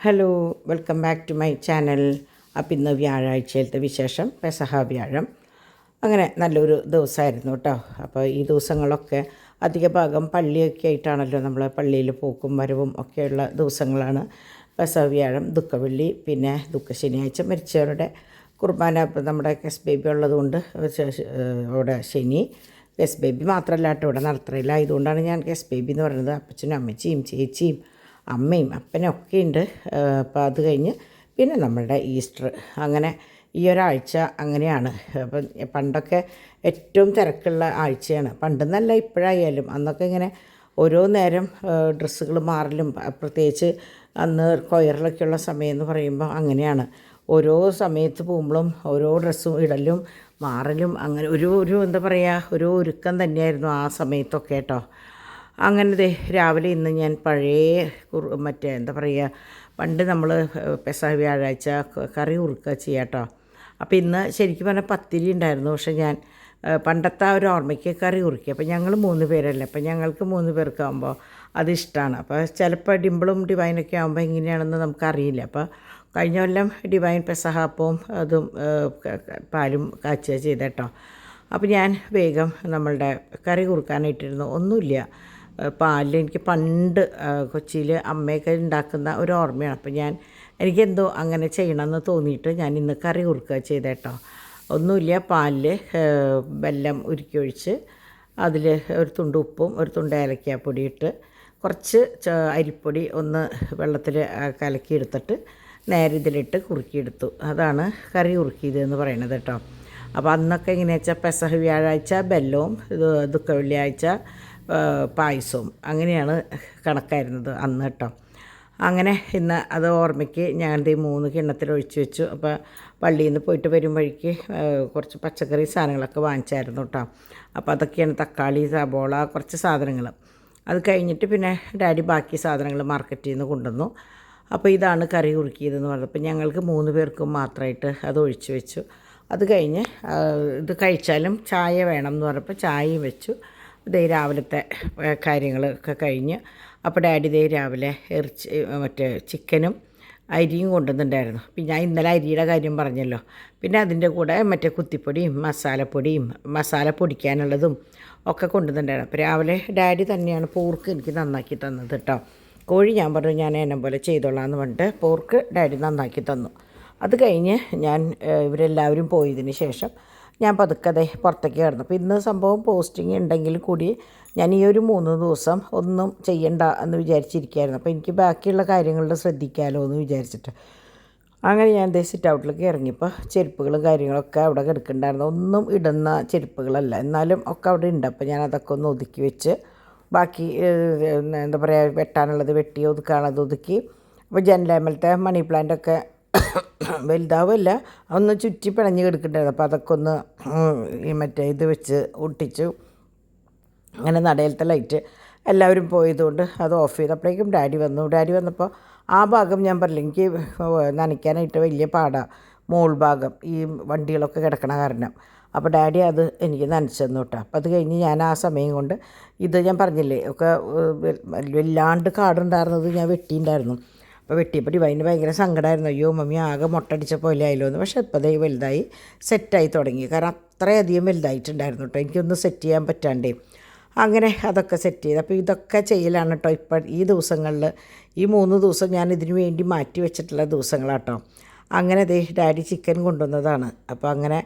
Hello, welcome back to my channel. അപ്പം ഇന്ന് വ്യാഴാഴ്ചയിലത്തെ വിശേഷം, പെസഹ വ്യാഴം. അങ്ങനെ നല്ലൊരു ദിവസമായിരുന്നു കേട്ടോ. അപ്പോൾ ഈ ദിവസങ്ങളൊക്കെ അധിക ഭാഗം പള്ളിയൊക്കെ ആയിട്ടാണല്ലോ നമ്മൾ പള്ളിയിൽ പോക്കും വരവും ഒക്കെയുള്ള ദിവസങ്ങളാണ് പെസഹ വ്യാഴം, ദുഃഖവെള്ളി, പിന്നെ ദുഃഖ ശനിയാഴ്ച മരിച്ചവരുടെ കുർബാന. ഇപ്പം നമ്മുടെ കെസ് ബേബി ഉള്ളതുകൊണ്ട് ഇവിടെ ശനി കെസ് ബേബി മാത്രമല്ല കേട്ടോ ഇവിടെ നടത്തറയിലായതുകൊണ്ടാണ് ഞാൻ കെസ് ബേബി എന്ന് പറയുന്നത്. അപ്പച്ചനും അമ്മച്ചിയും ചേച്ചിയും അമ്മയും അപ്പനും ഒക്കെ ഉണ്ട്. അപ്പോൾ അത് കഴിഞ്ഞ് പിന്നെ നമ്മളുടെ ഈസ്റ്റർ. അങ്ങനെ ഈ ഒരാഴ്ച അങ്ങനെയാണ്. അപ്പം പണ്ടൊക്കെ ഏറ്റവും തിരക്കുള്ള ആഴ്ചയാണ്. പണ്ടെന്നല്ല ഇപ്പോഴായാലും. അന്നൊക്കെ ഇങ്ങനെ ഓരോ നേരം ഡ്രസ്സുകൾ മാറലും, പ്രത്യേകിച്ച് അന്ന് കൊയറിലൊക്കെയുള്ള സമയം എന്ന് പറയുമ്പോൾ അങ്ങനെയാണ്. ഓരോ സമയത്ത് പോകുമ്പോഴും ഓരോ ഡ്രസ്സും ഇടലും മാറലും അങ്ങനെ ഒരു എന്താ പറയുക, ഒരു ഒരുക്കം തന്നെയായിരുന്നു ആ സമയത്തൊക്കെ കേട്ടോ. അങ്ങനെ രാവിലെ ഇന്ന് ഞാൻ പഴയ മറ്റേ എന്താ പറയുക, പണ്ട് നമ്മൾ പെസഹ വ്യാഴാഴ്ച കറി ഉറുക്കുക ചെയ്യാം കേട്ടോ. അപ്പോൾ ഇന്ന് ശരിക്കും പറഞ്ഞാൽ പത്തിരി ഉണ്ടായിരുന്നു. പക്ഷേ ഞാൻ പണ്ടത്തെ ആ ഒരു ഓർമ്മയ്ക്ക് കറി ഉറുക്കി. അപ്പോൾ ഞങ്ങൾ 3 പേരല്ലേ, അപ്പോൾ ഞങ്ങൾക്ക് 3 പേർക്കാകുമ്പോൾ അതിഷ്ടമാണ്. അപ്പോൾ ചിലപ്പോൾ ഡിമ്പിളും ഡിവൈനൊക്കെ ആകുമ്പോൾ എങ്ങനെയാണെന്ന് നമുക്കറിയില്ല. അപ്പോൾ കഴിഞ്ഞ കൊല്ലം ഡിവൈൻ പെസഹ അപ്പവും അതും പാലും കാച്ചുക ചെയ്തേട്ടോ. അപ്പോൾ ഞാൻ വേഗം നമ്മളുടെ കറി കുറുക്കാനായിട്ടിരുന്നു. ഒന്നുമില്ല, പാലിൽ എനിക്ക് പണ്ട് കൊച്ചിയിൽ അമ്മയൊക്കെ ഉണ്ടാക്കുന്ന ഒരു ഓർമ്മയാണ്. അപ്പോൾ എനിക്കെന്തോ അങ്ങനെ ചെയ്യണമെന്ന് തോന്നിയിട്ട് ഞാൻ ഇന്ന് കറി കുറുക്കുക ചെയ്തേട്ടോ. ഒന്നുമില്ല, പാലിൽ വെല്ലം ഉരുക്കി ഒഴിച്ച് അതിൽ ഒരു തുണ്ട് ഉപ്പും ഒരു തുണ്ട് ഏലക്കാപ്പൊടി ഇട്ട് കുറച്ച് അരിപ്പൊടി ഒന്ന് വെള്ളത്തിൽ കലക്കിയെടുത്തിട്ട് നേരെ ഇതിലിട്ട് കുറുക്കിയെടുത്തു. അതാണ് കറി കുറുക്കിയതെന്ന് പറയുന്നത് കേട്ടോ. അപ്പോൾ അന്നൊക്കെ എങ്ങനെയാ വെച്ചാൽ പെസഹ വ്യാഴാഴ്ച ബെല്ലവും ദുഃഖ വെള്ളിയാഴ്ച പായസവും അങ്ങനെയാണ് കണക്കായിരുന്നത് അന്ന് കേട്ടോ. അങ്ങനെ ഇന്ന് അത് ഓർമ്മയ്ക്ക് ഞാൻ 3 കിണ്ണത്തിൽ ഒഴിച്ച് വെച്ചു. അപ്പോൾ പള്ളിയിൽ നിന്ന് പോയിട്ട് വരും വഴിക്ക് കുറച്ച് പച്ചക്കറി സാധനങ്ങളൊക്കെ വാങ്ങിച്ചായിരുന്നു കേട്ടോ. അപ്പോൾ അതൊക്കെയാണ് തക്കാളി, സബോള, കുറച്ച് സാധനങ്ങൾ. അത് കഴിഞ്ഞിട്ട് പിന്നെ ഡാഡി ബാക്കി സാധനങ്ങൾ മാർക്കറ്റിൽ നിന്ന് കൊണ്ടുവന്നു. അപ്പോൾ ഇതാണ് കറി കുറുക്കിയതെന്ന് പറഞ്ഞത്. അപ്പോൾ ഞങ്ങൾക്ക് 3 പേർക്കും മാത്രമായിട്ട് അത് ഒഴിച്ച് വെച്ചു. അത് കഴിഞ്ഞ് ഇത് കഴിച്ചാലും ചായ വേണം എന്ന് പറഞ്ഞപ്പോൾ ചായയും വെച്ചു. രാവിലത്തെ കാര്യങ്ങളൊക്കെ കഴിഞ്ഞ് അപ്പോൾ ഡാഡി രാവിലെ മറ്റേ ചിക്കനും അരിയും കൊണ്ടുവന്നിട്ടുണ്ടായിരുന്നു. പിന്നെ ഞാൻ ഇന്നലെ അരിയുടെ കാര്യം പറഞ്ഞല്ലോ. പിന്നെ അതിൻ്റെ കൂടെ മറ്റേ കുത്തിപ്പൊടിയും മസാല പൊടിക്കാനുള്ളതും ഒക്കെ കൊണ്ടുവന്നിട്ടുണ്ടായിരുന്നു. അപ്പോൾ രാവിലെ ഡാഡി തന്നെയാണ് പോർക്ക് എനിക്ക് നന്നാക്കി തന്നത് കേട്ടോ. കോഴി ഞാൻ പറഞ്ഞു ഞാൻ എന്നെ പോലെ ചെയ്തോളാം എന്ന് പറഞ്ഞിട്ട് പോർക്ക് ഡാഡി നന്നാക്കി തന്നു. അത് കഴിഞ്ഞ് ഇവരെല്ലാവരും പോയതിന് ശേഷം ഞാൻ പതുക്കെ പുറത്തേക്ക് കിടന്നു. അപ്പോൾ ഇന്ന് സംഭവം പോസ്റ്റിംഗ് ഉണ്ടെങ്കിൽ കൂടി ഞാൻ ഈ ഒരു 3 ദിവസം ഒന്നും ചെയ്യണ്ട എന്ന് വിചാരിച്ചിരിക്കുകയായിരുന്നു. അപ്പോൾ എനിക്ക് ബാക്കിയുള്ള കാര്യങ്ങളിൽ ശ്രദ്ധിക്കാമല്ലോ എന്ന് വിചാരിച്ചിട്ട് അങ്ങനെ ഞാൻ സിറ്റ് ഔട്ടിലേക്ക് ഇറങ്ങിയപ്പോൾ ചെരുപ്പുകളും കാര്യങ്ങളൊക്കെ അവിടെ കിടക്കുന്നുണ്ടായിരുന്നു. ഒന്നും ഇടുന്ന ചെരുപ്പുകളല്ല, എന്നാലും ഒക്കെ അവിടെ ഉണ്ട്. അപ്പോൾ ഞാൻ അതൊക്കെ ഒന്ന് ഒതുക്കി വെച്ച് ബാക്കി എന്താ പറയുക, വെട്ടാനുള്ളത് വെട്ടി, ഒതുക്കാനുള്ളത് ഒതുക്കി. അപ്പോൾ ജനലേമലത്തെ മണി പ്ലാന്റൊക്കെ വലുതാവില്ല, ഒന്ന് ചുറ്റി പിണഞ്ഞ് കിടക്കുന്നുണ്ടായിരുന്നു. അപ്പോൾ അതൊക്കെ ഒന്ന് മറ്റേ ഇത് വെച്ച് ഒട്ടിച്ചു. അങ്ങനെ നടയിലത്തെ ലൈറ്റ് എല്ലാവരും പോയതുകൊണ്ട് അത് ഓഫ് ചെയ്തപ്പോഴേക്കും ഡാഡി വന്നു. ഡാഡി വന്നപ്പോൾ ആ ഭാഗം ഞാൻ പറഞ്ഞില്ല, എനിക്ക് നനയ്ക്കാനായിട്ട് വലിയ പാടാണ്, മോൾ ഭാഗം ഈ വണ്ടികളൊക്കെ കിടക്കണ കാരണം. അപ്പോൾ ഡാഡി അത് എനിക്ക് നനച്ചു തന്നു കേട്ടോ. അപ്പോൾ അത് കഴിഞ്ഞ് ഞാൻ ആ സമയം കൊണ്ട് ഇത് ഞാൻ പറഞ്ഞില്ലേ ഒക്കെ വല്ലാണ്ട് കാടുണ്ടായിരുന്നത് ഞാൻ വെട്ടിയിട്ടുണ്ടായിരുന്നു. അപ്പോൾ വെട്ടിയപ്പോൾ ഡിവൈന് ഭയങ്കര സങ്കടമായിരുന്നു. അയ്യോ മമ്മി ആകെ മുട്ടടിച്ച പോലെ ആയല്ലോ എന്ന്. പക്ഷേ ഇപ്പോൾ വലുതായി സെറ്റായി തുടങ്ങി. കാരണം അത്രയധികം വലുതായിട്ടുണ്ടായിരുന്നു കേട്ടോ, എനിക്കൊന്ന് സെറ്റ് ചെയ്യാൻ പറ്റാണ്ടേ. അങ്ങനെ അതൊക്കെ സെറ്റ് ചെയ്ത് അപ്പോൾ ഇതൊക്കെ ചെയ്യലാണ് കേട്ടോ ഇപ്പം ഈ ദിവസങ്ങളിൽ. ഈ 3 ദിവസം ഞാൻ ഇതിനു വേണ്ടി മാറ്റി വെച്ചിട്ടുള്ള ദിവസങ്ങളാട്ടോ. അങ്ങനെ ഡാഡി ചിക്കൻ കൊണ്ടുവന്നതാണ്. അപ്പോൾ അങ്ങനെ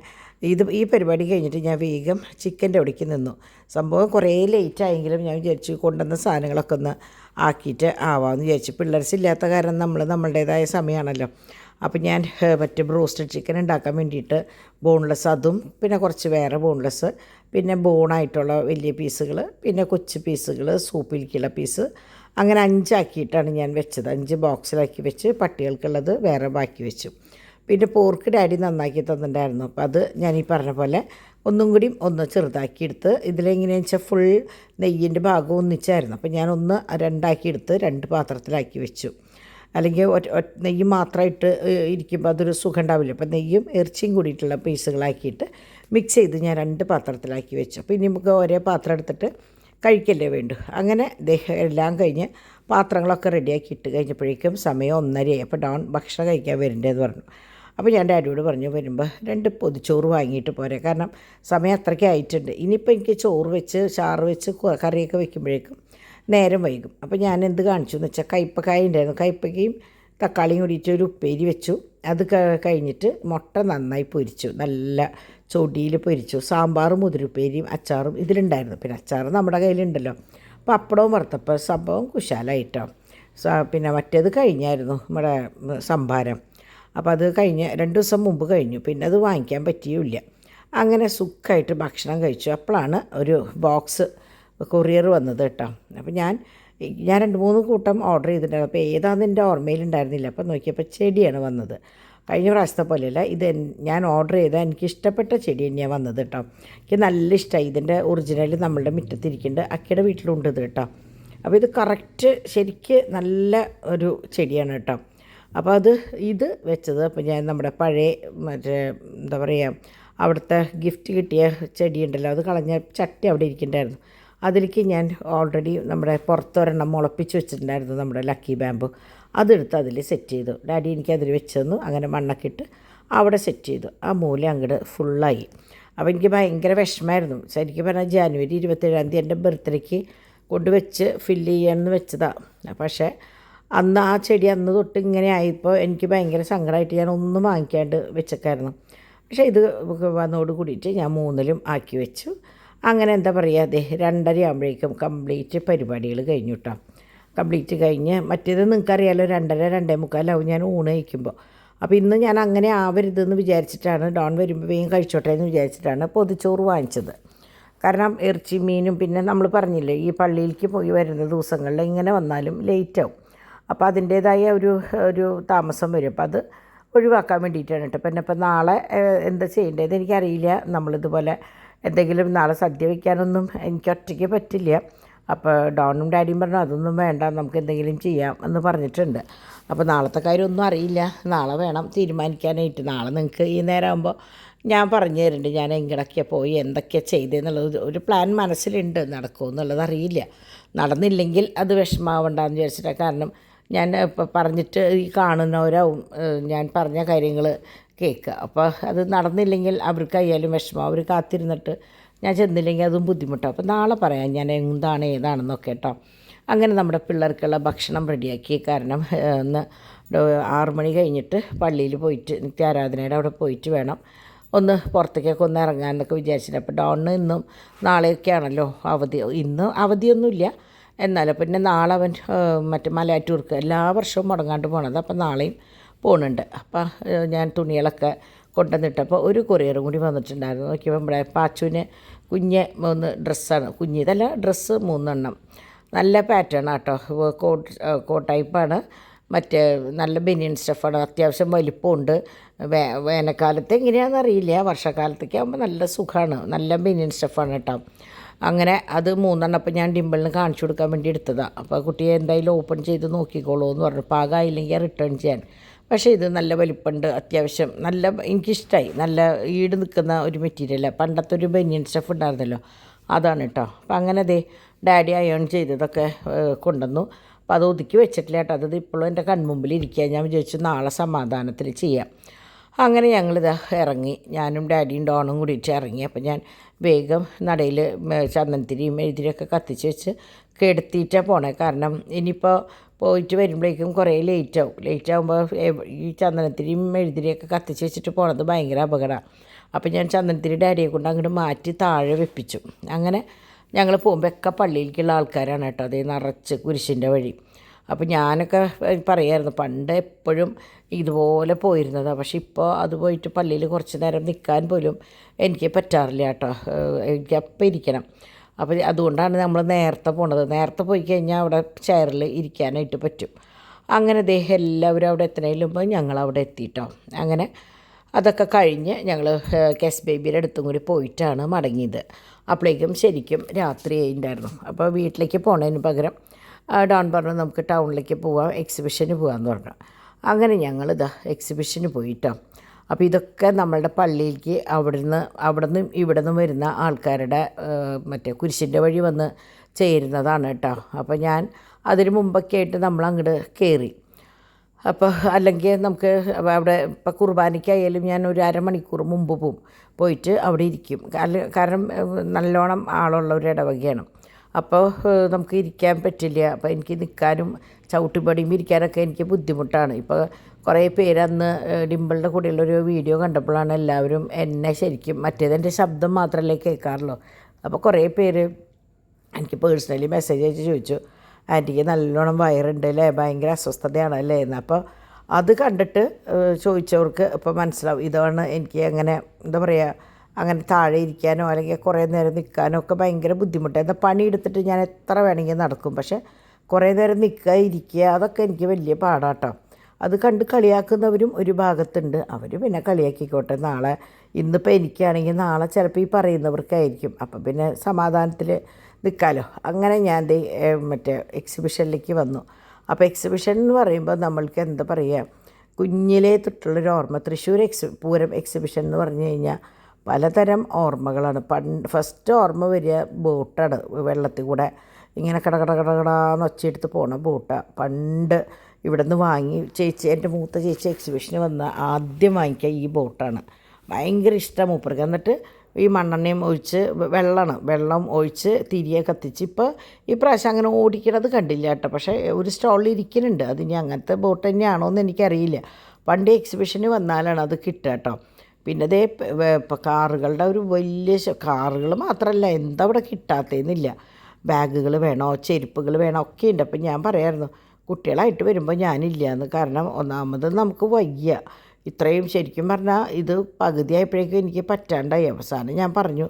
ഈ പരിപാടി കഴിഞ്ഞിട്ട് ഞാൻ വേഗം ചിക്കൻ്റെ അവിടേക്ക് നിന്നു. സംഭവം കുറേ ലേറ്റായെങ്കിലും ഞാൻ വിചാരിച്ചു കൊണ്ടുവന്ന സാധനങ്ങളൊക്കെ ഒന്ന് ആക്കിയിട്ട് ആവാമെന്ന് വിചാരിച്ചു. പിള്ളേർസ് ഇല്ലാത്ത കാരണം നമ്മളുടേതായ സമയമാണല്ലോ. അപ്പോൾ ഞാൻ മറ്റേ ബ്രോസ്റ്റഡ് ചിക്കൻ ഉണ്ടാക്കാൻ വേണ്ടിയിട്ട് ബോൺലെസ് അതും പിന്നെ കുറച്ച് വേറെ ബോൺലെസ്, പിന്നെ ബോണായിട്ടുള്ള വലിയ പീസുകൾ, പിന്നെ കൊച്ചു പീസുകൾ, സൂപ്പിലേക്കുള്ള പീസ്, അങ്ങനെ 5 ആക്കിയിട്ടാണ് ഞാൻ വെച്ചത്. 5 ബോക്സിലാക്കി വെച്ച് പട്ടികൾക്കുള്ളത് വേറെ ബാക്കി വെച്ചു. പിന്നെ പോർക്ക് ഡാഡി നന്നാക്കി തന്നിട്ടുണ്ടായിരുന്നു. അപ്പോൾ അത് ഞാൻ ഈ പറഞ്ഞ പോലെ ഒന്നും കൂടി ഒന്ന് ചെറുതാക്കി എടുത്ത് ഇതിലെങ്ങനെയാണെന്ന് വെച്ചാൽ ഫുൾ നെയ്യിൻ്റെ ഭാഗം ഒന്നിച്ചായിരുന്നു. അപ്പോൾ ഞാൻ 2 എടുത്ത് 2 പാത്രത്തിലാക്കി വെച്ചു. അല്ലെങ്കിൽ നെയ്യ് മാത്രമായിട്ട് ഇരിക്കുമ്പോൾ അതൊരു സുഖം ഉണ്ടാവില്ല. അപ്പോൾ നെയ്യും ഇറച്ചിയും കൂടിയിട്ടുള്ള പീസുകളാക്കിയിട്ട് മിക്സ് ചെയ്ത് ഞാൻ 2 പാത്രത്തിലാക്കി വെച്ചു. അപ്പോൾ ഇനി നമുക്ക് ഒരേ പാത്രം എടുത്തിട്ട് കഴിക്കല്ലേ വേണ്ടു. അങ്ങനെ എല്ലാം കഴിഞ്ഞ് പാത്രങ്ങളൊക്കെ റെഡിയാക്കി ഇട്ട് കഴിഞ്ഞപ്പോഴേക്കും സമയം 1:30 അപ്പോൾ ഡോൺ ഭക്ഷണം കഴിക്കാൻ വരണ്ടേന്ന് പറഞ്ഞു. അപ്പോൾ ഞാൻ ഡാഡിയോട് പറഞ്ഞു വരുമ്പോൾ 2 പൊതിച്ചോറ് വാങ്ങിയിട്ട് പോരെ, കാരണം സമയം അത്രയ്ക്ക് ആയിട്ടുണ്ട്. ഇനിയിപ്പോൾ എനിക്ക് ചോറ് വെച്ച് ചാറ് വെച്ച് കറിയൊക്കെ വെക്കുമ്പോഴേക്കും നേരം വൈകും. അപ്പോൾ ഞാൻ എന്ത് കാണിച്ചു എന്ന് വെച്ചാൽ കയ്പ്പക്കായ ഉണ്ടായിരുന്നു, കയ്പ്പക്കയും തക്കാളിയും കൂടിയിട്ട് ഒരു ഉപ്പേരി വെച്ചു. അത് കഴിഞ്ഞിട്ട് മുട്ട നന്നായി പൊരിച്ചു, നല്ല ചൊടിയിൽ പൊരിച്ചു. സാമ്പാറും മുതിരുപ്പേരിയും അച്ചാറും ഇതിലുണ്ടായിരുന്നു. പിന്നെ അച്ചാർ നമ്മുടെ കയ്യിലുണ്ടല്ലോ. പപ്പടവും വറുത്തപ്പോൾ സംഭവം കുശാലായിട്ടോ. പിന്നെ മറ്റേത് കഴിഞ്ഞായിരുന്നു നമ്മുടെ സംഭാരം. അപ്പോൾ അത് കഴിഞ്ഞ് 2 ദിവസം മുമ്പ് കഴിഞ്ഞു, പിന്നെ അത് വാങ്ങിക്കാൻ പറ്റിയില്ല. അങ്ങനെ സുഖമായിട്ട് ഭക്ഷണം കഴിച്ചു. അപ്പോഴാണ് ഒരു ബോക്സ് കൊറിയർ വന്നത് കേട്ടോ. അപ്പോൾ ഞാൻ 2-3 കൂട്ടം ഓർഡർ ചെയ്തിട്ടുണ്ടായിരുന്നു. അപ്പോൾ ഏതാണെന്ന് എൻ്റെ ഓർമ്മയിലുണ്ടായിരുന്നില്ല. അപ്പോൾ നോക്കിയപ്പോൾ ചെടിയാണ് വന്നത്. കഴിഞ്ഞ പ്രാവശ്യത്തെ പോലെയല്ല, ഇത് ഞാൻ ഓർഡർ ചെയ്ത എനിക്ക് ഇഷ്ടപ്പെട്ട ചെടി തന്നെയാണ് വന്നത് കേട്ടോ. എനിക്ക് നല്ല ഇഷ്ടമായി. ഇതിൻ്റെ ഒറിജിനൽ നമ്മളുടെ മുറ്റത്തിരിക്കുന്നുണ്ട്, അക്കയുടെ വീട്ടിലുണ്ട് ഇത് കേട്ടോ. അപ്പോൾ ഇത് കറക്റ്റ് ശരിക്ക് നല്ല ഒരു ചെടിയാണ് കേട്ടോ. അപ്പോൾ ഇത് വെച്ചത് അപ്പോൾ ഞാൻ നമ്മുടെ പഴയ മറ്റേ എന്താ പറയുക അവിടുത്തെ ഗിഫ്റ്റ് കിട്ടിയ ചെടിയുണ്ടല്ലോ, അത് കളഞ്ഞ ചട്ടി അവിടെ ഇരിക്കുന്നുണ്ടായിരുന്നു. അതിലേക്ക് ഞാൻ ഓൾറെഡി നമ്മുടെ പുറത്തൊരെണ്ണം മുളപ്പിച്ച് വെച്ചിട്ടുണ്ടായിരുന്നു, നമ്മുടെ ലക്കി ബാമ്പു. അതെടുത്ത് അതിൽ സെറ്റ് ചെയ്തു. ഡാഡി എനിക്ക് അതിൽ വെച്ച് തന്നു. അങ്ങനെ മണ്ണൊക്കെ ഇട്ട് അവിടെ സെറ്റ് ചെയ്തു. ആ മൂല അങ്ങോട്ട് ഫുള്ളായി. അപ്പോൾ എനിക്ക് ഭയങ്കര വിഷമമായിരുന്നു. ശരിക്കും പറഞ്ഞാൽ ജനുവരി 27 എൻ്റെ ബർത്ത്ഡേക്ക് കൊണ്ടുവച്ച് ഫില്ല് ചെയ്യാമെന്ന് വെച്ചതാണ്. പക്ഷേ അന്ന് ആ ചെടി അന്ന് തൊട്ട് ഇങ്ങനെ ആയപ്പോൾ എനിക്ക് ഭയങ്കര സങ്കടമായിട്ട് ഞാൻ ഒന്നും വാങ്ങിക്കാണ്ട് വെച്ചേക്കായിരുന്നു. പക്ഷേ ഇത് വന്നോട് കൂടിയിട്ട് ഞാൻ 3ലും ആക്കി വെച്ചു. അങ്ങനെ എന്താ പറയുക, 2:30 ആകുമ്പോഴേക്കും കംപ്ലീറ്റ് പരിപാടികൾ കഴിഞ്ഞു കേട്ടോ. കംപ്ലീറ്റ് കഴിഞ്ഞ് മറ്റേത് നിങ്ങൾക്കറിയാലോ 2:30 2:45 ഞാൻ ഊണ് കഴിക്കുമ്പോൾ. അപ്പോൾ ഇന്ന് ഞാൻ അങ്ങനെ ആവരുതെന്ന് വിചാരിച്ചിട്ടാണ്, ഡോൺ വരുമ്പോൾ വേഗം കഴിച്ചോട്ടെ എന്ന് വിചാരിച്ചിട്ടാണ് പൊതിച്ചോറ് വാങ്ങിച്ചത്. കാരണം ഇറച്ചി മീനും പിന്നെ നമ്മൾ പറഞ്ഞില്ലേ ഈ പള്ളിയിലേക്ക് പോയി വരുന്ന ദിവസങ്ങളിൽ ഇങ്ങനെ വന്നാലും ലേറ്റാവും. അപ്പോൾ അതിൻ്റേതായ ഒരു താമസം വരും. അപ്പോൾ അത് ഒഴിവാക്കാൻ വേണ്ടിയിട്ടാണ് കേട്ടോ. പിന്നെ ഇപ്പം നാളെ എന്താ ചെയ്യേണ്ടതെന്ന് എനിക്കറിയില്ല. നമ്മളിതുപോലെ എന്തെങ്കിലും നാളെ സദ്യ വയ്ക്കാനൊന്നും എനിക്ക് ഒറ്റയ്ക്ക് പറ്റില്ല. അപ്പോൾ ഡോണും ഡാഡിയും പറഞ്ഞു അതൊന്നും വേണ്ട, നമുക്ക് എന്തെങ്കിലും ചെയ്യാം എന്ന് പറഞ്ഞിട്ടുണ്ട്. അപ്പോൾ നാളത്തെ കാര്യമൊന്നും അറിയില്ല, നാളെ വേണം തീരുമാനിക്കാനായിട്ട്. നാളെ നിങ്ങൾക്ക് ഈ നേരമാകുമ്പോൾ ഞാൻ പറഞ്ഞു തരുന്നുണ്ട് ഞാൻ എങ്ങടൊക്കെ പോയി എന്തൊക്കെയാണ് ചെയ്തതെന്നുള്ളത്. ഒരു പ്ലാൻ മനസ്സിലുണ്ട്, നടക്കുമോ എന്നുള്ളത് അറിയില്ല. നടന്നില്ലെങ്കിൽ അത് വിഷമാവണ്ടെന്ന് വിചാരിച്ചിട്ടാണ്. കാരണം ഞാൻ ഇപ്പോൾ പറഞ്ഞിട്ട് ഈ കാണുന്നവരാവും ഞാൻ പറഞ്ഞ കാര്യങ്ങൾ കേൾക്കുക. അപ്പോൾ അത് നടന്നില്ലെങ്കിൽ അവർക്കായാലും വിഷമം, അവർ കാത്തിരുന്നിട്ട് ഞാൻ ചെന്നില്ലെങ്കിൽ അതും ബുദ്ധിമുട്ടാണ്. അപ്പോൾ നാളെ പറയാം ഞാൻ എന്താണ് ഏതാണെന്നൊക്കെ കേട്ടോ. അങ്ങനെ നമ്മുടെ പിള്ളേർക്കുള്ള ഭക്ഷണം റെഡിയാക്കി. കാരണം ഇന്ന് 6 മണി കഴിഞ്ഞിട്ട് പള്ളിയിൽ പോയിട്ട് നിത്യാരാധനയുടെ അവിടെ പോയിട്ട് വേണം ഒന്ന് പുറത്തേക്കൊക്കെ ഒന്ന് ഇറങ്ങാമെന്നൊക്കെ വിചാരിച്ചിട്ട്. അപ്പോൾ ഡോണിന് ഇന്നും നാളെയൊക്കെയാണല്ലോ അവധി. ഇന്ന് അവധിയൊന്നുമില്ല, എന്നാലും പിന്നെ നാളെ അവൻ മറ്റേ മലയാറ്റൂർക്ക് എല്ലാ വർഷവും മുടങ്ങാണ്ട് പോകണത്. അപ്പം നാളെയും പോകുന്നുണ്ട്. അപ്പം ഞാൻ തുണികളൊക്കെ കൊണ്ടുവന്നിട്ടപ്പോൾ ഒരു കൊറിയറും കൂടി വന്നിട്ടുണ്ടായിരുന്നു. നോക്കിയപ്പോൾ നമ്മുടെ പാച്ചുവിന് കുഞ്ഞ് 3 ഡ്രസ്സാണ്, കുഞ്ഞിതല്ല ഡ്രസ്സ് 3 എണ്ണം. നല്ല പാറ്റേൺ ആട്ടോ, കോട്ട് ടൈപ്പാണ്. മറ്റേ നല്ല ബനിയൻ സ്റ്റഫാണ്, അത്യാവശ്യം വലിപ്പമുണ്ട്. വേനൽക്കാലത്ത് എങ്ങനെയാണെന്ന് അറിയില്ല, വർഷക്കാലത്തേക്ക് ആകുമ്പോൾ നല്ല സുഖമാണ്. നല്ല ബനിയൻ സ്റ്റഫാണ് കേട്ടോ. അങ്ങനെ അത് 3 എണ്ണം അപ്പം ഞാൻ ഡിമ്പിളിന് കാണിച്ചു കൊടുക്കാൻ വേണ്ടി എടുത്തതാണ്. അപ്പോൾ കുട്ടിയെ എന്തായാലും ഓപ്പൺ ചെയ്ത് നോക്കിക്കോളൂ എന്ന് പറഞ്ഞു. പാകമായില്ലെങ്കിൽ റിട്ടേൺ ചെയ്യാൻ. പക്ഷേ ഇത് നല്ല വലിപ്പമുണ്ട്, അത്യാവശ്യം നല്ല എനിക്കിഷ്ടമായി. നല്ല ഈട് നിൽക്കുന്ന ഒരു മെറ്റീരിയലാണ്. പണ്ടത്തെ ഒരു ബനിയൻ സ്റ്റഫ് ഉണ്ടായിരുന്നല്ലോ, അതാണ് കേട്ടോ. അപ്പം അങ്ങനെ ഡാഡി അയേൺ ചെയ്തതൊക്കെ കൊണ്ടുവന്നു. അപ്പോൾ അത് ഒതുക്കി വെച്ചിട്ടില്ല കേട്ടോ. അത് ഇപ്പോഴും എൻ്റെ കൺമുമ്പിൽ ഇരിക്കുക. ഞാൻ വിചാരിച്ചു നാളെ സമാധാനത്തിൽ ചെയ്യാം. അങ്ങനെ ഞങ്ങളിതാ ഇറങ്ങി, ഞാനും ഡാഡിയും ഡോണും കൂടിയിട്ട് ഇറങ്ങി. അപ്പോൾ ഞാൻ വേഗം നടയിൽ ചന്ദനത്തിരിയും എഴുതിരിയൊക്കെ കത്തിച്ച് വെച്ച് കെടുത്തിയിട്ടാണ് പോണേ. കാരണം ഇനിയിപ്പോൾ പോയിട്ട് വരുമ്പോഴേക്കും കുറേ ലേറ്റാവും. ലേറ്റാകുമ്പോൾ ഈ ചന്ദനത്തിരിയും എഴുതിരിയൊക്കെ കത്തിച്ച് വെച്ചിട്ട് പോണത് ഭയങ്കര അപകടമാണ്. അപ്പോൾ ഞാൻ ചന്ദനത്തിരി ഡാഡിയെ കൊണ്ട് അങ്ങോട്ട് മാറ്റി താഴെ വെപ്പിച്ചു. അങ്ങനെ ഞങ്ങൾ പോകുമ്പോൾ ഒക്കെ പള്ളിയിലേക്കുള്ള ആൾക്കാരാണ് കേട്ടോ. അതേ നിറച്ച് കുരിശിൻ്റെ വഴി. അപ്പോൾ ഞാനൊക്കെ പറയായിരുന്നു പണ്ട് എപ്പോഴും ഇതുപോലെ പോയിരുന്നതാണ്. പക്ഷെ ഇപ്പോൾ അത് പോയിട്ട് പള്ളിയിൽ കുറച്ച് നേരം നിൽക്കാൻ പോലും എനിക്ക് പറ്റാറില്ല കേട്ടോ. എനിക്ക് അപ്പം ഇരിക്കണം. അപ്പോൾ അതുകൊണ്ടാണ് നമ്മൾ നേരത്തെ പോണത്. നേരത്തെ പോയി കഴിഞ്ഞാൽ അവിടെ ചെയറിൽ ഇരിക്കാനായിട്ട് പറ്റും. അങ്ങനെ എല്ലാവരും അവിടെ എത്തണേലും മുമ്പ് ഞങ്ങളവിടെ എത്തിയിട്ടോ. അങ്ങനെ അതൊക്കെ കഴിഞ്ഞ് ഞങ്ങൾ കെസ് ബേബിയുടെ അടുത്തും കൂടി പോയിട്ടാണ് മടങ്ങിയത്. അപ്പോഴേക്കും ശരിക്കും രാത്രി ആയിട്ടുണ്ടായിരുന്നു. അപ്പോൾ വീട്ടിലേക്ക് പോണതിന് പകരം ഡോൺ പറഞ്ഞു നമുക്ക് ടൗണിലേക്ക് പോവാം, എക്സിബിഷന് പോകാമെന്ന് പറഞ്ഞു. അങ്ങനെ ഞങ്ങളിതാ എക്സിബിഷന് പോയിട്ടോ. അപ്പോൾ ഇതൊക്കെ നമ്മളുടെ പള്ളിയിലേക്ക് അവിടെ നിന്നും ഇവിടെ നിന്നും വരുന്ന ആൾക്കാരുടെ മറ്റേ കുരിശിൻ്റെ വഴി വന്ന് ചേരുന്നതാണ് കേട്ടോ. അപ്പോൾ ഞാൻ അതിന് മുമ്പൊക്കെ ആയിട്ട് നമ്മൾ അങ്ങോട്ട് കയറി. അപ്പോൾ അല്ലെങ്കിൽ നമുക്ക് അവിടെ ഇപ്പോൾ കുർബാനയ്ക്കായാലും ഞാൻ ഒരു അരമണിക്കൂർ മുമ്പ് പോയിട്ട് അവിടെ ഇരിക്കും. കാരണം നല്ലോണം ആളുള്ള ഒരു ഇടവകയാണ്. അപ്പോൾ നമുക്ക് ഇരിക്കാൻ പറ്റില്ല. അപ്പോൾ എനിക്ക് നിൽക്കാനും ചവിട്ടുപടിയും ഇരിക്കാനൊക്കെ എനിക്ക് ബുദ്ധിമുട്ടാണ്. ഇപ്പോൾ കുറേ പേര് അന്ന് ഡിമ്പിളിൻ്റെ കൂടെയുള്ളൊരു വീഡിയോ കണ്ടപ്പോഴാണ് എല്ലാവരും എന്നെ ശരിക്കും, മറ്റേതെൻ്റെ ശബ്ദം മാത്രമല്ലേ കേൾക്കാറുള്ളൂ. അപ്പോൾ കുറേ പേര് എനിക്ക് പേഴ്സണലി മെസ്സേജ് അയച്ച് ചോദിച്ചു, ആൻറ്റിക്ക് നല്ലോണം വയറുണ്ട് അല്ലേ, ഭയങ്കര അസ്വസ്ഥതയാണല്ലേ എന്ന്. അപ്പോൾ അത് കണ്ടിട്ട് ചോദിച്ചവർക്ക് ഇപ്പോൾ മനസ്സിലാവും ഇതാണ് എനിക്ക് അങ്ങനെ എന്താ പറയുക, അങ്ങനെ താഴെ ഇരിക്കാനോ അല്ലെങ്കിൽ കുറേ നേരം നിൽക്കാനോ ഒക്കെ ഭയങ്കര ബുദ്ധിമുട്ടാണ്. എന്നാൽ പണിയെടുത്തിട്ട് ഞാൻ എത്ര വേണമെങ്കിൽ നടക്കും, പക്ഷേ കുറേ നേരം നിൽക്കുക ഇരിക്കുക അതൊക്കെ എനിക്ക് വലിയ പാടാട്ടോ. അത് കണ്ട് കളിയാക്കുന്നവരും ഒരു ഭാഗത്തുണ്ട്. അവർ പിന്നെ കളിയാക്കിക്കോട്ടെ, നാളെ ഇന്നിപ്പോൾ എനിക്കാണെങ്കിൽ നാളെ ചിലപ്പോൾ ഈ പറയുന്നവർക്കായിരിക്കും. അപ്പം പിന്നെ സമാധാനത്തിൽ നിൽക്കാമല്ലോ. അങ്ങനെ ഞാൻ മറ്റേ എക്സിബിഷനിലേക്ക് വന്നു. അപ്പോൾ എക്സിബിഷൻ എന്ന് പറയുമ്പോൾ നമ്മൾക്ക് എന്താ പറയുക, കുഞ്ഞിലേ തൊട്ടുള്ളൊരു ഓർമ്മ. തൃശ്ശൂർ പൂരം എക്സിബിഷൻ എന്ന് പറഞ്ഞു കഴിഞ്ഞാൽ പലതരം ഓർമ്മകളാണ്. ഫസ്റ്റ് ഓർമ്മ വരിക ബോട്ടാണ്. വെള്ളത്തിൽ കൂടെ ഇങ്ങനെ കടകടാന്ന് ഒച്ചയെടുത്ത് പോണ ബോട്ടാണ്. പണ്ട് ഇവിടെ നിന്ന് വാങ്ങി എൻ്റെ മൂത്ത ചേച്ചി എക്സിബിഷന് വന്ന ആദ്യം വാങ്ങിക്കുക ഈ ബോട്ടാണ്. ഭയങ്കര ഇഷ്ടം മൂപ്പർക്ക്. എന്നിട്ട് ഈ മണ്ണെണ്ണയും ഒഴിച്ച് വെള്ളം ഒഴിച്ച് തിരിയെ കത്തിച്ച്. ഇപ്പോൾ ഈ പ്രാവശ്യം അങ്ങനെ ഓടിക്കണത് കണ്ടില്ല കേട്ടോ. പക്ഷേ ഒരു സ്റ്റോളിൽ ഇരിക്കുന്നുണ്ട്. അതിനി അങ്ങനത്തെ ബോട്ട് തന്നെയാണോ എന്ന് എനിക്കറിയില്ല. പണ്ട് എക്സിബിഷന് വന്നാലാണ് അത് കിട്ടുക കേട്ടോ. പിന്നെ അതേ ഇപ്പോൾ കാറുകളുടെ ഒരു വലിയ കാറുകൾ മാത്രമല്ല, എന്താ ഇവിടെ കിട്ടാത്തതെന്നില്ല. ബാഗുകൾ വേണോ, ചെരുപ്പുകൾ വേണോ ഒക്കെ ഉണ്ട്. അപ്പം ഞാൻ പറയായിരുന്നു കുട്ടികളായിട്ട് വരുമ്പോൾ ഞാനില്ല എന്ന്. കാരണം ഒന്നാമത് നമുക്ക് വയ്യ. ഇത്രയും ശരിക്കും പറഞ്ഞാൽ ഇത് പകുതിയായപ്പോഴേക്കും എനിക്ക് പറ്റാണ്ടായി. അവസാനം ഞാൻ പറഞ്ഞു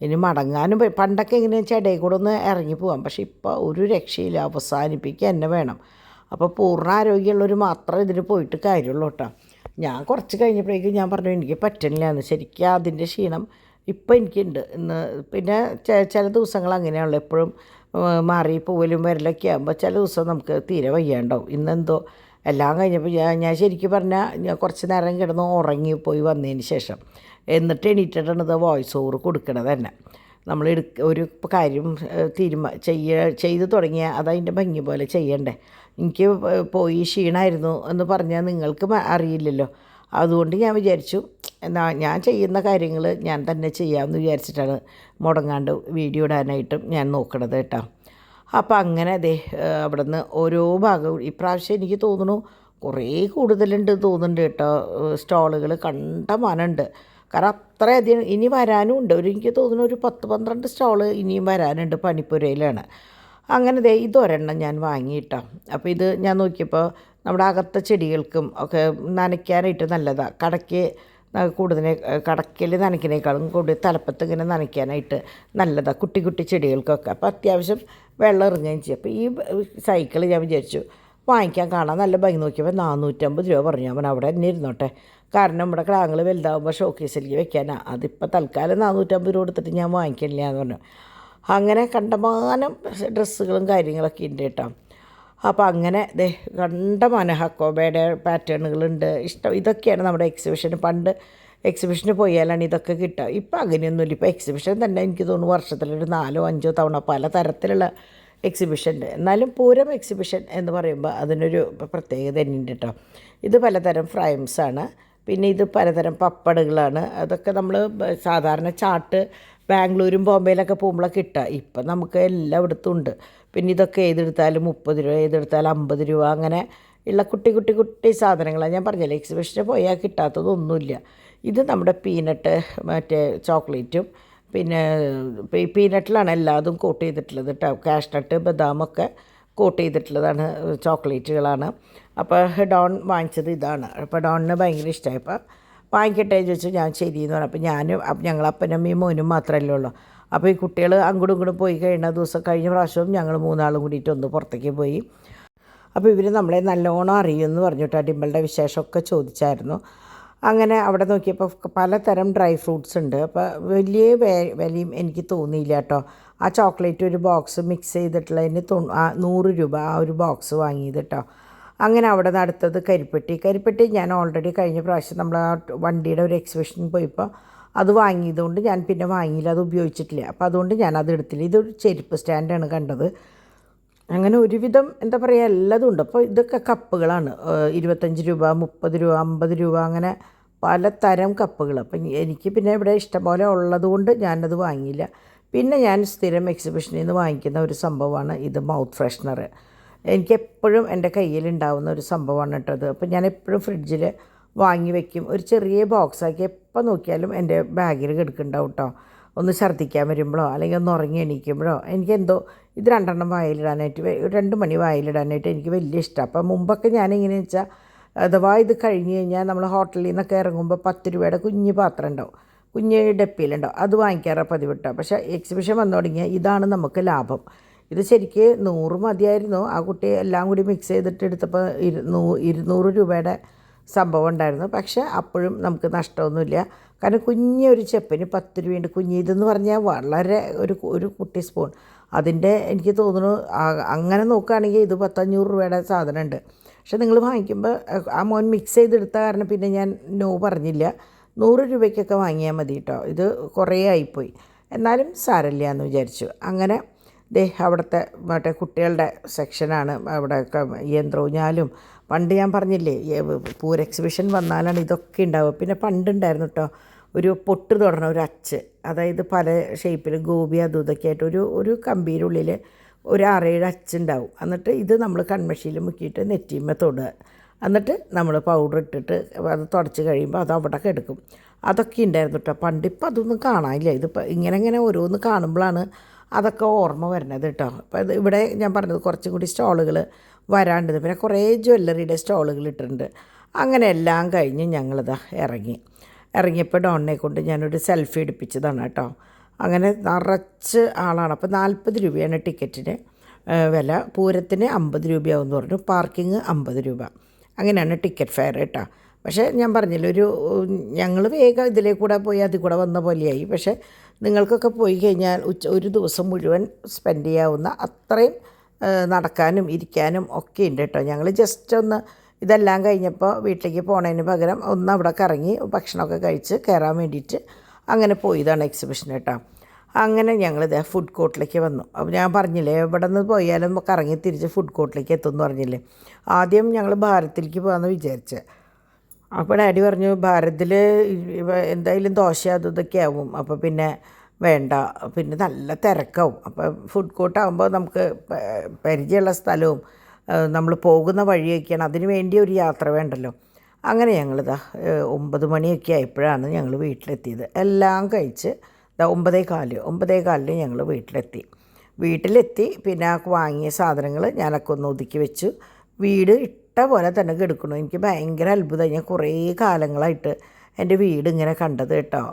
ഇനി മടങ്ങാനും. പണ്ടൊക്കെ എങ്ങനെയാണെന്ന് വെച്ചാൽ ഇടയിൽ കൂടെ ഒന്ന് ഇറങ്ങി പോകാം. പക്ഷേ ഇപ്പോൾ ഒരു രക്ഷയില്ല, അവസാനിപ്പിക്കുക തന്നെ വേണം. അപ്പോൾ പൂർണ്ണ ആരോഗ്യമുള്ളവർ മാത്രമേ ഇതിന് പോയിട്ട് കാര്യമുള്ളൂ കേട്ടോ. ഞാൻ കുറച്ച് കഴിഞ്ഞപ്പോഴേക്കും ഞാൻ പറഞ്ഞു എനിക്ക് പറ്റണില്ല എന്ന്. ശരിക്കും അതിൻ്റെ ക്ഷീണം ഇപ്പം എനിക്കുണ്ട്. ഇന്ന് പിന്നെ ചില ദിവസങ്ങൾ അങ്ങനെയാണല്ലോ, എപ്പോഴും മാറി പോവലും വരലൊക്കെ ആകുമ്പോൾ ചില ദിവസം നമുക്ക് തീരെ വയ്യാണ്ടാവും. ഇന്നെന്തോ എല്ലാം കഴിഞ്ഞപ്പോൾ ഞാൻ ശരിക്കും പറഞ്ഞാൽ ഞാൻ കുറച്ച് നേരം കിടന്ന് ഉറങ്ങിപ്പോയി വന്നതിന് ശേഷം എന്നിട്ട് എണീറ്റിട്ടാണ് ഇത് വോയിസ് ഓവർ കൊടുക്കണത് തന്നെ. നമ്മൾ ഒരു കാര്യം ചെയ്ത് തുടങ്ങിയാൽ അതതിൻ്റെ ഭംഗി പോലെ ചെയ്യണ്ടേ. എനിക്ക് പോയി ക്ഷീണമായിരുന്നു എന്ന് പറഞ്ഞാൽ നിങ്ങൾക്ക് അറിയില്ലല്ലോ. അതുകൊണ്ട് ഞാൻ വിചാരിച്ചു എന്നാൽ ഞാൻ ചെയ്യുന്ന കാര്യങ്ങൾ ഞാൻ തന്നെ ചെയ്യാമെന്ന് വിചാരിച്ചിട്ടാണ് മുടങ്ങാണ്ട് വീഡിയോ ഇടാനായിട്ടും ഞാൻ നോക്കണത് കേട്ടോ. അപ്പോൾ അങ്ങനെ അവിടെ നിന്ന് ഓരോ ഭാഗവും ഇപ്രാവശ്യം എനിക്ക് തോന്നുന്നു കുറേ കൂടുതലുണ്ട് തോന്നുന്നുണ്ട് കേട്ടോ. സ്റ്റോളുകൾ കണ്ടമാനമുണ്ട്. കാരണം അത്രയധികം ഇനി വരാനും ഉണ്ട്. എനിക്ക് തോന്നുന്നു ഒരു 10-12 സ്റ്റോള് ഇനിയും വരാനുണ്ട്. പണിപ്പുരയിലാണ്. അങ്ങനെ ഇതൊരെണ്ണം ഞാൻ വാങ്ങിയിട്ടോ. അപ്പോൾ ഇത് ഞാൻ നോക്കിയപ്പോൾ നമ്മുടെ അകത്തെ ചെടികൾക്കും ഒക്കെ നനയ്ക്കാനായിട്ട് നല്ലതാണ്. കടക്കൽ നനയ്ക്കുന്നേക്കാളും കൂടുതൽ തലപ്പത്ത് ഇങ്ങനെ നനയ്ക്കാനായിട്ട് നല്ലതാണ് കുട്ടി കുട്ടി ചെടികൾക്കൊക്കെ. അപ്പോൾ അത്യാവശ്യം വെള്ളം ഇറങ്ങുകയും ചെയ്യും. അപ്പോൾ ഈ സൈക്കിൾ ഞാൻ വിചാരിച്ചു വാങ്ങിക്കാൻ, കാണാൻ നല്ല ഭംഗി. നോക്കിയപ്പോൾ 450 രൂപ പറഞ്ഞു. അവൻ അവിടെ തന്നെ ഇരുന്നോട്ടെ, കാരണം നമ്മുടെ ക്രാങ്ങൾ വലുതാകുമ്പോൾ ഷോക്കേസിലേക്ക് വെക്കാനാണ്. അതിപ്പോൾ തൽക്കാലം 450 രൂപ കൊടുത്തിട്ട് ഞാൻ വാങ്ങിക്കില്ല എന്ന് പറഞ്ഞു. അങ്ങനെ കണ്ടമാനം ഡ്രസ്സുകളും കാര്യങ്ങളൊക്കെ ഉണ്ട് കേട്ടോ. അപ്പോൾ അങ്ങനെ കണ്ടമാനം ഹക്കോബയുടെ പാറ്റേണുകളുണ്ട്. ഇതൊക്കെയാണ് നമ്മുടെ എക്സിബിഷന്. പണ്ട് എക്സിബിഷന് പോയാലാണ് ഇതൊക്കെ കിട്ടുക. ഇപ്പോൾ അങ്ങനെയൊന്നുമില്ല. ഇപ്പോൾ എക്സിബിഷൻ തന്നെ എനിക്ക് തോന്നുന്നു വർഷത്തിലൊരു 4-5 തവണ പല തരത്തിലുള്ള എക്സിബിഷൻ ഉണ്ട്. എന്നാലും പൂരം എക്സിബിഷൻ എന്ന് പറയുമ്പോൾ അതിനൊരു പ്രത്യേകത തന്നെയുണ്ട് കേട്ടോ. ഇത് പലതരം ഫ്രൈംസാണ്. പിന്നെ ഇത് പലതരം പപ്പടുകളാണ്. അതൊക്കെ നമ്മൾ സാധാരണ ചാട്ട് ബാംഗ്ലൂരും ബോംബെയിലൊക്കെ പോകുമ്പോഴൊക്കെ കിട്ടുക. ഇപ്പം നമുക്ക് എല്ലായിടത്തും ഉണ്ട്. പിന്നെ ഇതൊക്കെ ഏതെടുത്താലും 30 രൂപ, ഏതെടുത്താലും 50 രൂപ, അങ്ങനെ ഉള്ള കുട്ടി സാധനങ്ങളാണ്. ഞാൻ പറഞ്ഞില്ലേ എക്സിബിഷന് പോയാൽ കിട്ടാത്തതൊന്നുമില്ല. ഇത് നമ്മുടെ പീനട്ട് മറ്റേ ചോക്ലേറ്റും പിന്നെ പീനട്ടിലാണ് എല്ലാതും കോട്ട് ചെയ്തിട്ടുള്ളത് കേട്ടോ. കാഷ്നട്ട് ബദാമൊക്കെ കോട്ട് ചെയ്തിട്ടുള്ളതാണ് ചോക്ലേറ്റുകളാണ്. അപ്പോൾ ഡോൺ വാങ്ങിച്ചത് ഇതാണ്. അപ്പോൾ ഡോണിന് ഭയങ്കര ഇഷ്ടമായി. അപ്പോൾ വാങ്ങിക്കട്ടെ ചോദിച്ചു. ഞാൻ ശരിയെന്ന് പറഞ്ഞു. അപ്പോൾ ഞങ്ങൾ അപ്പനമ്മയും മോനും മാത്രമല്ലേ ഉള്ളൂ. അപ്പോൾ ഈ കുട്ടികൾ അങ്ങോട്ടും ഇങ്ങോട്ടും പോയി കഴിയുന്ന ദിവസം കഴിഞ്ഞ പ്രാവശ്യവും ഞങ്ങൾ 3 കൂടിയിട്ട് ഒന്ന് പുറത്തേക്ക് പോയി. അപ്പോൾ ഇവർ നമ്മളെ നല്ലോണം അറിയുമെന്ന് പറഞ്ഞിട്ട് ഡിമ്പിളുടെ വിശേഷമൊക്കെ ചോദിച്ചായിരുന്നു. അങ്ങനെ അവിടെ നോക്കിയപ്പോൾ പലതരം ഡ്രൈ ഫ്രൂട്ട്സ് ഉണ്ട്. അപ്പോൾ വലിയ വിലയും എനിക്ക് തോന്നിയില്ല കേട്ടോ. ആ ചോക്ലേറ്റ് ഒരു ബോക്സ് മിക്സ് ചെയ്തിട്ടുള്ളതിന് 100 രൂപ ആ ഒരു ബോക്സ് വാങ്ങിയത് കേട്ടോ. അങ്ങനെ അവിടെ നിന്ന് അടുത്തത് കരിപ്പെട്ടി ഞാൻ ഓൾറെഡി കഴിഞ്ഞ പ്രാവശ്യം നമ്മൾ ആ വണ്ടിയുടെ ഒരു എക്സിബിഷൻ പോയപ്പോൾ അത് വാങ്ങിയതുകൊണ്ട് ഞാൻ പിന്നെ വാങ്ങിയില്ല, അത് ഉപയോഗിച്ചിട്ടില്ല. അപ്പോൾ അതുകൊണ്ട് ഞാനത് എടുത്തില്ല. ഇതൊരു ചെരുപ്പ് സ്റ്റാൻഡാണ് കണ്ടത്. അങ്ങനെ ഒരുവിധം എന്താ പറയുക എല്ലാതും ഉണ്ട്. അപ്പോൾ ഇതൊക്കെ കപ്പുകളാണ്. 25 രൂപ, 30 രൂപ, 50 രൂപ, അങ്ങനെ പലതരം കപ്പുകൾ. അപ്പം എനിക്ക് പിന്നെ ഇവിടെ ഇഷ്ടംപോലെ ഉള്ളതുകൊണ്ട് ഞാനത് വാങ്ങിയില്ല. പിന്നെ ഞാൻ സ്ഥിരം എക്സിബിഷനിൽ നിന്ന് വാങ്ങിക്കുന്ന ഒരു സംഭവമാണ് ഇത്, മൗത്ത് ഫ്രഷ്നർ. എനിക്കെപ്പോഴും എൻ്റെ കയ്യിലുണ്ടാവുന്ന ഒരു സംഭവമാണ് കേട്ടത്. അപ്പോൾ ഞാൻ എപ്പോഴും ഫ്രിഡ്ജിൽ വാങ്ങി വയ്ക്കും. ഒരു ചെറിയ ബോക്സാക്കി എപ്പോൾ നോക്കിയാലും എൻ്റെ ബാഗിൽ കിടക്കുന്നുണ്ടാവും കേട്ടോ. ഒന്ന് ഛർദ്ദിക്കാൻ വരുമ്പോഴോ അല്ലെങ്കിൽ ഒന്ന് ഉറങ്ങി എണീക്കുമ്പോഴോ എനിക്കെന്തോ ഇത് 2 വായിലിടാനായിട്ട്, 2 മണി വായിലിടാനായിട്ട് എനിക്ക് വലിയ ഇഷ്ടമാണ്. അപ്പോൾ മുമ്പൊക്കെ ഞാനെങ്ങനെയാണെന്ന് വെച്ചാൽ, അഥവാ ഇത് കഴിഞ്ഞ് കഴിഞ്ഞാൽ നമ്മൾ ഹോട്ടലിൽ നിന്നൊക്കെ ഇറങ്ങുമ്പോൾ 10 രൂപയുടെ കുഞ്ഞ് പാത്രം ഉണ്ടാവും, കുഞ്ഞ് ഡപ്പിയിലുണ്ടാവും, അത് വാങ്ങിക്കാറ് പതിവിട്ടോ. പക്ഷേ എക്സിബിഷൻ വന്നു തുടങ്ങിയാൽ ഇതാണ് നമുക്ക് ലാഭം. ഇത് ശരിക്ക് 100 മതിയായിരുന്നു. ആ കുട്ടി എല്ലാം കൂടി മിക്സ് ചെയ്തിട്ട് എടുത്തപ്പോൾ 200 രൂപയുടെ സംഭവം ഉണ്ടായിരുന്നു. പക്ഷേ അപ്പോഴും നമുക്ക് നഷ്ടമൊന്നുമില്ല. കാരണം കുഞ്ഞൊരു ചെപ്പിന് 10 രൂപയുണ്ട്. ഇതെന്ന് പറഞ്ഞാൽ വളരെ ഒരു കുട്ടി സ്പൂൺ, അതിൻ്റെ എനിക്ക് തോന്നുന്നു അങ്ങനെ നോക്കുകയാണെങ്കിൽ ഇത് 500 രൂപയുടെ സാധനമുണ്ട്. പക്ഷേ നിങ്ങൾ വാങ്ങിക്കുമ്പോൾ ആ മോൻ മിക്സ് ചെയ്തെടുത്ത കാരണം പിന്നെ ഞാൻ നോ പറഞ്ഞില്ല. 100 രൂപയ്ക്കൊക്കെ വാങ്ങിയാൽ മതി കേട്ടോ. ഇത് കുറേ ആയിപ്പോയി, എന്നാലും സാരമില്ല എന്ന് വിചാരിച്ചു. അങ്ങനെ അവിടുത്തെ മറ്റേ കുട്ടികളുടെ സെക്ഷനാണ്. അവിടെ യന്ത്രൂഞ്ഞാലും, പണ്ട് ഞാൻ പറഞ്ഞില്ലേ പൂര എക്സിബിഷൻ വന്നാലാണ് ഇതൊക്കെ ഉണ്ടാവുക. പിന്നെ പണ്ടുണ്ടായിരുന്നു കേട്ടോ ഒരു പൊട്ട് തൊടണ ഒരു അച്ച്, അതായത് പല ഷേപ്പിലും ഗോപി അതും ഇതൊക്കെ ആയിട്ട് ഒരു കമ്പിയുടെ ഉള്ളിൽ ഒരു 6-7 അച്ചുണ്ടാവും. എന്നിട്ട് ഇത് നമ്മൾ കൺമഷിയിൽ മുക്കിയിട്ട് നെറ്റിയുമ്മ തൊടുക. എന്നിട്ട് നമ്മൾ പൗഡർ ഇട്ടിട്ട് അത് തുടച്ച് കഴിയുമ്പോൾ അത് അവിടെ കിടക്കും. അതൊക്കെ ഉണ്ടായിരുന്നു കേട്ടോ പണ്ട്. ഇപ്പം അതൊന്നും കാണാനില്ല. ഇതിപ്പോൾ ഇങ്ങനെ ഓരോന്ന് കാണുമ്പോഴാണ് അതൊക്കെ ഓർമ്മ വരുന്നത് കേട്ടോ. അപ്പോൾ ഇത് ഇവിടെ ഞാൻ പറഞ്ഞത് കുറച്ചും കൂടി സ്റ്റോളുകൾ വരാണ്ടത്. പിന്നെ കുറേ ജ്വല്ലറിയുടെ സ്റ്റോളുകൾ ഇട്ടിട്ടുണ്ട്. അങ്ങനെ എല്ലാം കഴിഞ്ഞ് ഞങ്ങളിതാ ഇറങ്ങിയപ്പോൾ ഡോണിനെ കൊണ്ട് ഞാനൊരു സെൽഫി എടുപ്പിച്ചതാണ് കേട്ടോ. അങ്ങനെ നിറച്ച് ആളാണ്. അപ്പോൾ 40 രൂപയാണ് ടിക്കറ്റിന് വില. പൂരത്തിന് 50 രൂപയാവുമെന്ന് പറഞ്ഞു. പാർക്കിങ് 50 രൂപ. അങ്ങനെയാണ് ടിക്കറ്റ് ഫെയർ കേട്ടോ. പക്ഷേ ഞാൻ പറഞ്ഞില്ല, ഞങ്ങൾ വേഗം ഇതിലേ കൂടെ പോയി അതിൽ കൂടെ വന്ന പോലെയായി. പക്ഷേ നിങ്ങൾക്കൊക്കെ പോയി കഴിഞ്ഞാൽ ഒരു ദിവസം മുഴുവൻ സ്പെൻഡ് ചെയ്യാവുന്ന അത്രയും നടക്കാനും ഇരിക്കാനും ഒക്കെ ഉണ്ട് കേട്ടോ. ഞങ്ങൾ ജസ്റ്റ് ഒന്ന് ഇതെല്ലാം കഴിഞ്ഞപ്പോൾ വീട്ടിലേക്ക് പോണതിന് പകരം ഒന്ന് അവിടെ കറങ്ങി ഭക്ഷണമൊക്കെ കഴിച്ച് കയറാൻ വേണ്ടിയിട്ട് അങ്ങനെ പോയതാണ് എക്സിബിഷൻ കേട്ടോ. അങ്ങനെ ഞങ്ങളിത് ഫുഡ് കോർട്ടിലേക്ക് വന്നു. അപ്പോൾ ഞാൻ പറഞ്ഞില്ലേ ഇവിടെ നിന്ന് പോയാലും കറങ്ങി തിരിച്ച് ഫുഡ് കോർട്ടിലേക്ക് എത്തുമെന്ന് പറഞ്ഞില്ലേ. ആദ്യം ഞങ്ങൾ ഭാരതിലേക്ക് പോകാമെന്ന് വിചാരിച്ചത്. അപ്പോൾ ഡാഡി പറഞ്ഞു ഭാരതിൽ എന്തായാലും ദോശ അതും ഇതൊക്കെ ആവും, അപ്പോൾ പിന്നെ വേണ്ട, പിന്നെ നല്ല തിരക്കാവും. അപ്പോൾ ഫുഡ് കോർട്ടാകുമ്പോൾ നമുക്ക് പരിചയമുള്ള സ്ഥലവും നമ്മൾ പോകുന്ന വഴിയൊക്കെയാണ്, അതിന് വേണ്ടി ഒരു യാത്ര വേണ്ടല്ലോ. അങ്ങനെ ഞങ്ങളിതാ 9 മണിയൊക്കെ ആയപ്പോഴാണ് ഞങ്ങൾ വീട്ടിലെത്തിയത്. എല്ലാം കഴിച്ച് 9:15 ഞങ്ങൾ വീട്ടിലെത്തി. പിന്നെ വാങ്ങിയ സാധനങ്ങൾ ഞാനൊക്കെ ഒന്ന് ഒതുക്കി വെച്ചു. വീട് ഇട്ട പോലെ തന്നെ കിടക്കണു. എനിക്ക് ഭയങ്കര അത്ഭുതമായി. ഞാൻ കുറേ കാലങ്ങളായിട്ട് എൻ്റെ വീട് ഇങ്ങനെ കണ്ടത് കേട്ടോ.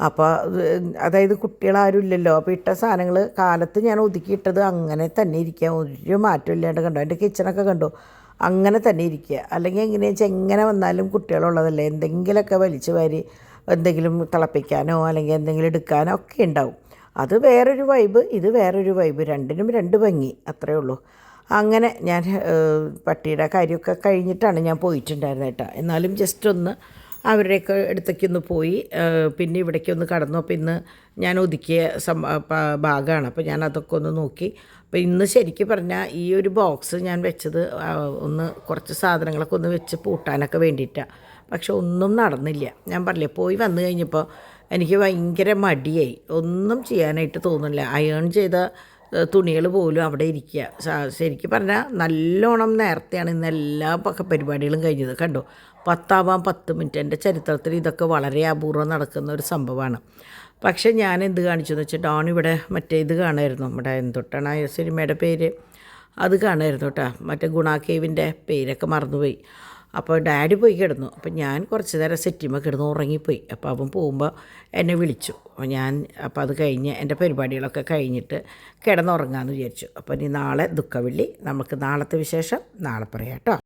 അപ്പോൾ അതായത് കുട്ടികളാരും ഇല്ലല്ലോ. അപ്പോൾ ഇട്ട സാധനങ്ങൾ കാലത്ത് ഞാൻ ഒതുക്കിയിട്ടത് അങ്ങനെ തന്നെ ഇരിക്കുക, ഒരു മാറ്റം ഇല്ലാണ്ട് കണ്ടോ. എൻ്റെ കിച്ചണൊക്കെ കണ്ടോ അങ്ങനെ തന്നെ ഇരിക്കുക. അല്ലെങ്കിൽ എങ്ങനെയാണെന്ന് വെച്ചാൽ എങ്ങനെ വന്നാലും കുട്ടികളുള്ളതല്ലേ, എന്തെങ്കിലുമൊക്കെ വലിച്ചു വാരി എന്തെങ്കിലും തിളപ്പിക്കാനോ അല്ലെങ്കിൽ എന്തെങ്കിലും എടുക്കാനോ ഒക്കെ ഉണ്ടാവും. അത് വേറൊരു വൈബ്, ഇത് വേറൊരു വൈബ്, രണ്ടിനും 2 ഭംഗി, അത്രയേ ഉള്ളൂ. അങ്ങനെ ഞാൻ പട്ടിയുടെ കാര്യമൊക്കെ കഴിഞ്ഞിട്ടാണ് ഞാൻ പോയിട്ടുണ്ടായിരുന്നത് കേട്ടോ. എന്നാലും ജസ്റ്റ് ഒന്ന് അവരുടെയൊക്കെ അടുത്തേക്കൊന്ന് പോയി, പിന്നെ ഇവിടേക്കൊന്ന് കടന്നു. അപ്പോൾ ഇന്ന് ഞാൻ ഒതുക്കിയ ഭാഗമാണ്. അപ്പോൾ ഞാൻ അതൊക്കെ ഒന്ന് നോക്കി. അപ്പോൾ ഇന്ന് ശരിക്കും പറഞ്ഞാൽ ഈ ഒരു ബോക്സ് ഞാൻ വെച്ചത് ഒന്ന് കുറച്ച് സാധനങ്ങളൊക്കെ ഒന്ന് വെച്ച് പൂട്ടാനൊക്കെ വേണ്ടിയിട്ടാണ്. പക്ഷെ ഒന്നും നടന്നില്ല. ഞാൻ പറഞ്ഞില്ലേ, പോയി വന്നു കഴിഞ്ഞപ്പോൾ എനിക്ക് ഭയങ്കര മടിയായി, ഒന്നും ചെയ്യാനായിട്ട് തോന്നുന്നില്ല. അയൺ ചെയ്ത തുണികൾ പോലും അവിടെ ഇരിക്കുക. ശരിക്കും പറഞ്ഞാൽ നല്ലോണം നേരത്തെയാണ് ഇന്ന് എല്ലാ പരിപാടികളും കഴിഞ്ഞത് കണ്ടോ. 10 മിനിറ്റ്. എൻ്റെ ചരിത്രത്തിൽ ഇതൊക്കെ വളരെ അപൂർവം നടക്കുന്ന ഒരു സംഭവമാണ്. പക്ഷേ ഞാൻ എന്ത് കാണിച്ചു എന്ന് വെച്ചാൽ ഡോൺ ഇവിടെ മറ്റേ ഇത് കാണുമായിരുന്നു, നമ്മുടെ എന്തൊട്ടാണ് ആ സിനിമയുടെ പേര്, അത് കാണുമായിരുന്നു കേട്ടോ. മറ്റേ ഗുണ കേവിൻ്റെ പേരൊക്കെ മറന്നുപോയി. അപ്പോൾ ഡാഡി പോയി കിടന്നു. അപ്പോൾ ഞാൻ കുറച്ച് നേരം സെറ്റിമ കിടന്ന് ഉറങ്ങിപ്പോയി. അപ്പോൾ അവൻ പോകുമ്പോൾ എന്നെ വിളിച്ചു. അപ്പോൾ അത് കഴിഞ്ഞ് എൻ്റെ പരിപാടികളൊക്കെ കഴിഞ്ഞിട്ട് കിടന്നുറങ്ങാമെന്ന് വിചാരിച്ചു. അപ്പോൾ ഇനി നാളെ ദുഃഖവെള്ളി, നമുക്ക് നാളത്തെ വിശേഷം നാളെ പറയാം കേട്ടോ.